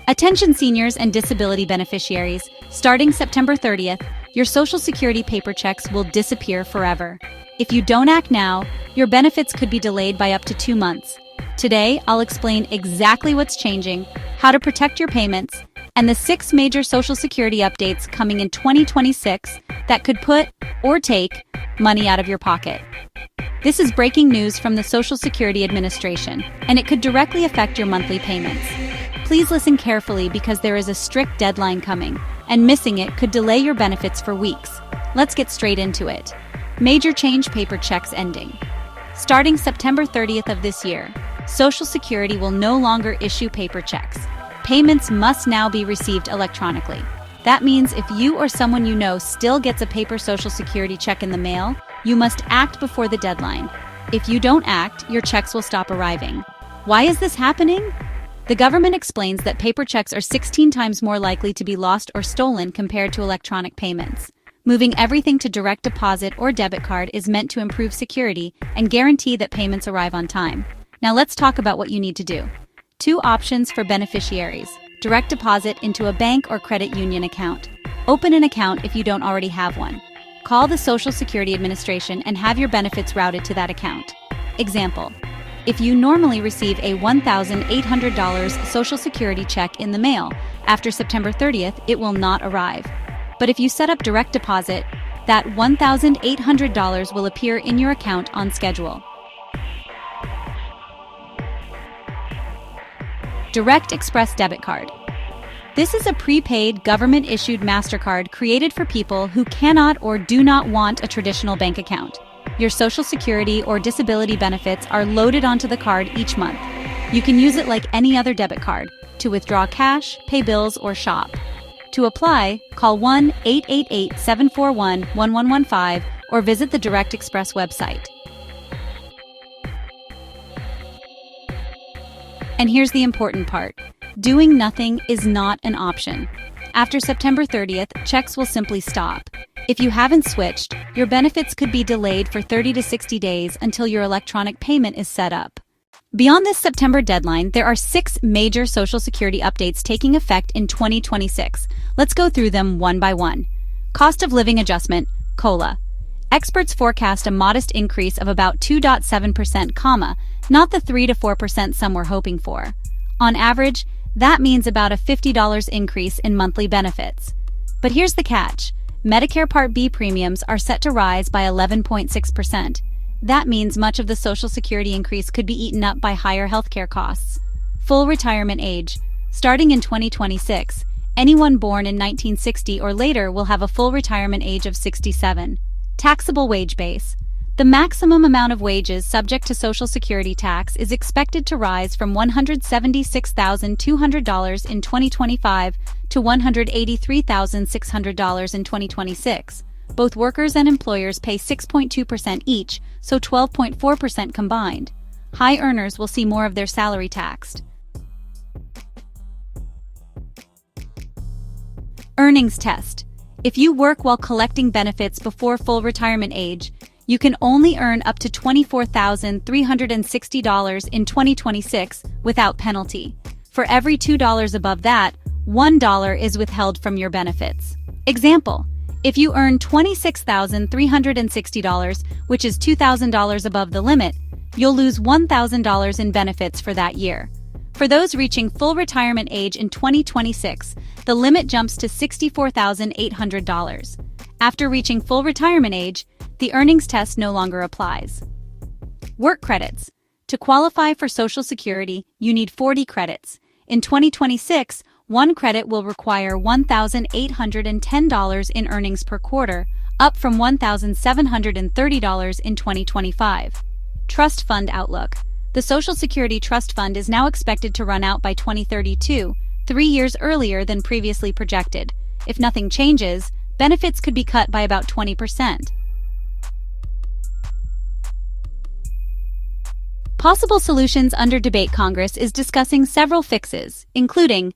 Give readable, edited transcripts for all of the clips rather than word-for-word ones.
Attention seniors and disability beneficiaries, starting September 30th, your Social Security paper checks will disappear forever. If you don't act now, your benefits could be delayed by up to 2 months. Today, I'll explain exactly what's changing, how to protect your payments, and the 6 major Social Security updates coming in 2026 that could put, or take, money out of your pocket. This is breaking news from the Social Security Administration, and it could directly affect your monthly payments. Please listen carefully because there is a strict deadline coming, and missing it could delay your benefits for weeks. Let's get straight into it. Major change: paper checks ending. Starting September 30th of this year, Social Security will no longer issue paper checks. Payments must now be received electronically. That means if you or someone you know still gets a paper Social Security check in the mail, you must act before the deadline. If you don't act, your checks will stop arriving. Why is this happening? The government explains that paper checks are 16 times more likely to be lost or stolen compared to electronic payments. Moving everything to direct deposit or debit card is meant to improve security and guarantee that payments arrive on time. Now let's talk about what you need to do. 2 options for beneficiaries: direct deposit into a bank or credit union account. Open an account if you don't already have one. Call the Social Security Administration and have your benefits routed to that account. Example: if you normally receive a $1,800 Social Security check in the mail, after September 30th, it will not arrive. But if you set up direct deposit, that $1,800 will appear in your account on schedule. Direct Express Debit Card. This is a prepaid, government-issued MasterCard created for people who cannot or do not want a traditional bank account. Your Social Security or disability benefits are loaded onto the card each month. You can use it like any other debit card to withdraw cash, pay bills, or shop. To apply, call 1-888-741-1115 or visit the Direct Express website. And here's the important part: doing nothing is not an option. After September 30th, checks will simply stop. If you haven't switched, your benefits could be delayed for 30 to 60 days until your electronic payment is set up. Beyond this September deadline, there are 6 major Social Security updates taking effect in 2026. Let's go through them one by one. Cost of living adjustment, COLA. Experts forecast a modest increase of about 2.7%, not the 3 to 4% some were hoping for. On average, that means about a $50 increase in monthly benefits. But here's the catch: Medicare Part B premiums are set to rise by 11.6%. That means much of the Social Security increase could be eaten up by higher healthcare costs. Full retirement age. Starting in 2026, anyone born in 1960 or later will have a full retirement age of 67. Taxable wage base. The maximum amount of wages subject to Social Security tax is expected to rise from $176,200 in 2025 to $183,600 in 2026. Both workers and employers pay 6.2% each, so 12.4% combined. High earners will see more of their salary taxed. Earnings test. If you work while collecting benefits before full retirement age, you can only earn up to $24,360 in 2026 without penalty. For every $2 above that, $1 is withheld from your benefits. Example: if you earn $26,360, which is $2,000 above the limit, you'll lose $1,000 in benefits for that year. For those reaching full retirement age in 2026, the limit jumps to $64,800. After reaching full retirement age, the earnings test no longer applies. Work credits. To qualify for Social Security, you need 40 credits. In 2026, 1 credit will require $1,810 in earnings per quarter, up from $1,730 in 2025. Trust Fund Outlook. The Social Security Trust Fund is now expected to run out by 2032, 3 years earlier than previously projected. If nothing changes, benefits could be cut by about 20%. Possible solutions under debate. Congress is discussing several fixes, including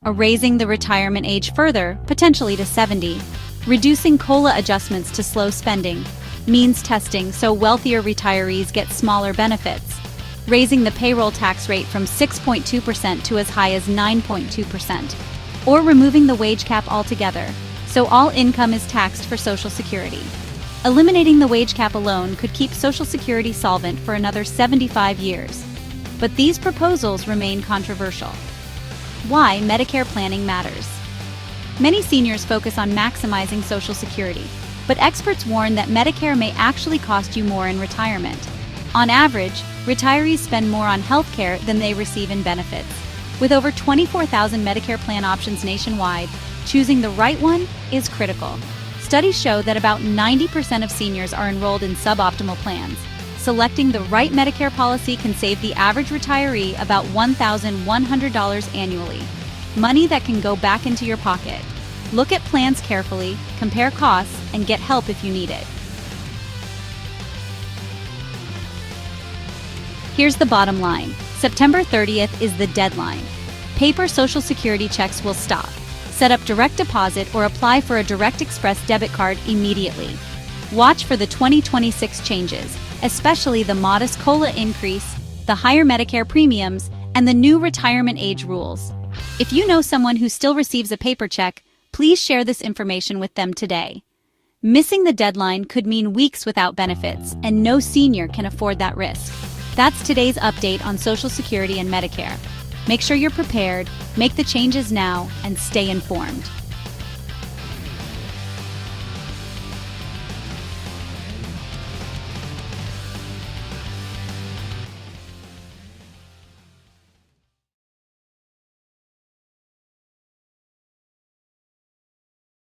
raising the retirement age further, potentially to 70, reducing COLA adjustments to slow spending, means testing so wealthier retirees get smaller benefits, raising the payroll tax rate from 6.2% to as high as 9.2%, or removing the wage cap altogether, so all income is taxed for Social Security. Eliminating the wage cap alone could keep Social Security solvent for another 75 years. But these proposals remain controversial. Why Medicare planning matters. Many seniors focus on maximizing Social Security, but experts warn that Medicare may actually cost you more in retirement. On average, retirees spend more on health care than they receive in benefits. With over 24,000 Medicare plan options nationwide, choosing the right one is critical. Studies show that about 90% of seniors are enrolled in suboptimal plans. Selecting the right Medicare policy can save the average retiree about $1,100 annually, money that can go back into your pocket. Look at plans carefully, compare costs, and get help if you need it. Here's the bottom line. September 30th is the deadline. Paper Social Security checks will stop. Set up direct deposit or apply for a Direct Express debit card immediately. Watch for the 2026 changes, especially the modest COLA increase, the higher Medicare premiums, and the new retirement age rules. If you know someone who still receives a paper check, please share this information with them today. Missing the deadline could mean weeks without benefits, and no senior can afford that risk. That's today's update on Social Security and Medicare. Make sure you're prepared, make the changes now, and stay informed.